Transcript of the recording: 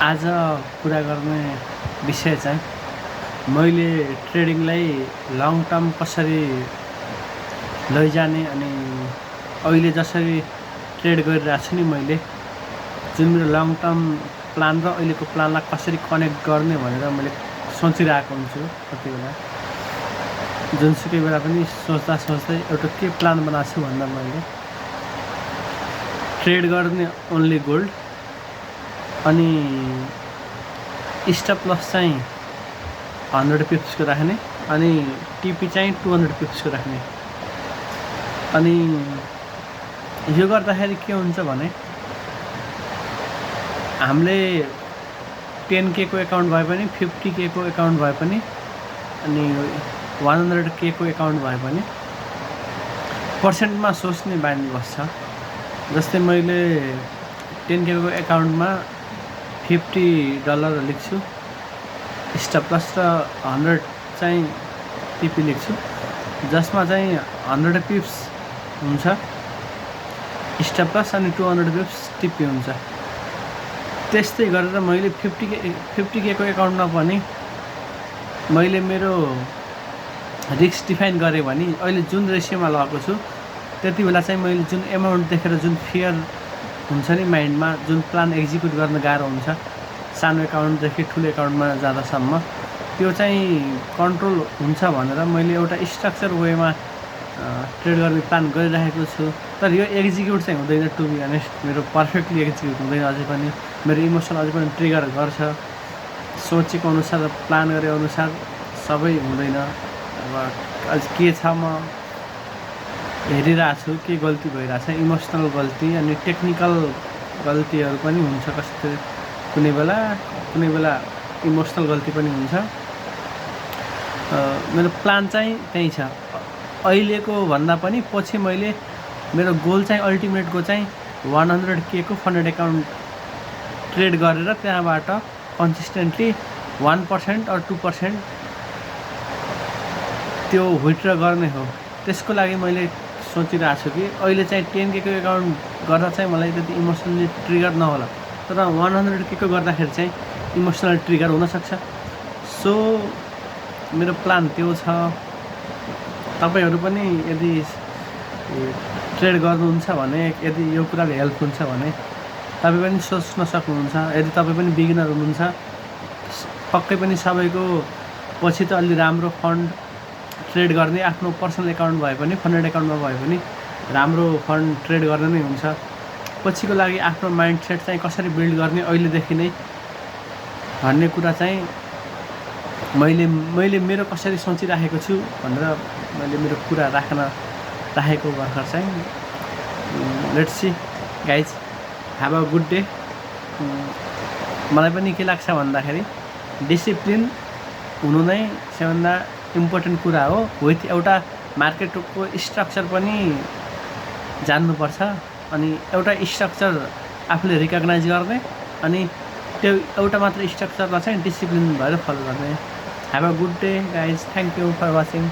आज कुरा गर्ने विषय चाहिँ मैले ट्रेडिङलाई लङ टर्म कसरी लैजाने अनि अहिले जसरी ट्रेड गरिरहेको छु नि मैले जुन मेरो लङ टर्म प्लान र अहिलेको प्लानलाई कसरी कनेक्ट गर्ने भनेर मैले सोचिरहेको हुन्छु। कति बेला जुनसुकै बेला पनि सोच्दा एउटा के प्लान बनाएको छु भन्दा मैले ट्रेड गर्ने ओन्ली गोल्ड अनि स्टप लस चाहिँ 100 पिप्सको राख्ने अनि टिपी चाहिँ 200 पिप्सको राख्ने। अनि यो गर्दाखेरि के हुन्छ भने हामीले 10K को एकाउन्ट भए पनि 50K को एकाउन्ट भए पनि अनि 100K को एकाउन्ट भए पनि पर्सेन्टमा सोच्ने बानी बस्छ। जस्तै मैले 10K को एकाउन्टमा $50 लेख्छु स्टप लस र 100 चाहिँ टिपी लेख्छु, जसमा चाहिँ 100 पिप्स हुन्छ स्टप लस अनि 200 पिप्स टिपी हुन्छ। त्यस्तै गरेर मैले 50K को एकाउन्टमा पनि मैले मेरो रिस्क डिफाइन गरेँ भने अहिले जुन रेसियोमा लगाएको छु त्यति बेला चाहिँ मैले जुन एमाउन्ट देखेर जुन फियर हुन्छ नि माइन्डमा, जुन प्लान एक्जिक्युट गर्न गाह्रो हुन्छ सानो एकाउन्टदेखि ठुलो एकाउन्टमा जाँदासम्म, त्यो चाहिँ कन्ट्रोल हुन्छ भनेर मैले एउटा स्ट्रक्चर वेमा ट्रेड गर्ने प्लान गरिरहेको छु। तर यो एक्जिक्युट चाहिँ हुँदैन, टु बी अनेस्ट मेरो पर्फेक्टली एक्जिक्युट हुँदैन अझै पनि। मेरो इमोसन अझै पनि ट्रिगर गर्छ, सोचेको अनुसार प्लान गरे अनुसार सबै हुँदैन। अब अझ के छ म हेरिरहेको छु के गल्ती भइरहेछ, इमोसनल गल्ती अनि टेक्निकल गल्तीहरू पनि हुन्छ, कस्तो कुनै बेला इमोसनल गल्ती पनि हुन्छ। मेरो प्लान चाहिँ त्यही छ। अहिलेको भन्दा पनि पछि मैले मेरो गोल चाहिँ अल्टिमेटको चाहिँ 100K को फन्डेड एकाउन्ट ट्रेड गरेर त्यहाँबाट कन्सिस्टेन्टली 1% or 2% त्यो विथड्र गर्ने हो। त्यसको लागि मैले सोचिरहेको छु कि अहिले चाहिँ 10K को एकाउन्ट गर्दा चाहिँ मलाई त्यति इमोसनली ट्रिगर नहोला, तर 100K को गर्दाखेरि चाहिँ इमोसनल ट्रिगर हुनसक्छ। सो मेरो प्लान त्यो छ। तपाईहरू पनि यदि ट्रेड गर्नुहुन्छ भने, यदि यो कुराले हेल्प हुन्छ भने तपाईँ पनि सोच्न सक्नुहुन्छ। यदि तपाईँ पनि बिगिनर हुनुहुन्छ पक्कै पनि सबैको पछि त अलि राम्रो फन्ड ट्रेड गर्ने आफ्नो पर्सनल एकाउन्ट भए पनि फन्डेड एकाउन्टमा भए पनि राम्रो फन्ड ट्रेड गर्ने नै हुन्छ। पछिको लागि आफ्नो माइन्डसेट चाहिँ कसरी बिल्ड गर्ने अहिलेदेखि नै भन्ने कुरा चाहिँ मैले मेरो कसरी सोचिराखेको छु भनेर मैले मेरो कुरा राखेको भर्खर चाहिँ let's see guys, have a good day. मलाई पनि के लाग्छ भन्दाखेरि डिसिप्लिन हुनु नै सबैभन्दा इम्पोर्टेन्ट कुरा हो। विथ एउटा मार्केटको स्ट्रक्चर पनि जान्नुपर्छ अनि एउटा स्ट्रक्चर आफूले रिकगनाइज गर्ने अनि त्यो एउटा मात्र स्ट्रक्चरलाई चाहिँ डिसिप्लिन भएर फलो गर्ने। Have a good day guys, thank you for watching.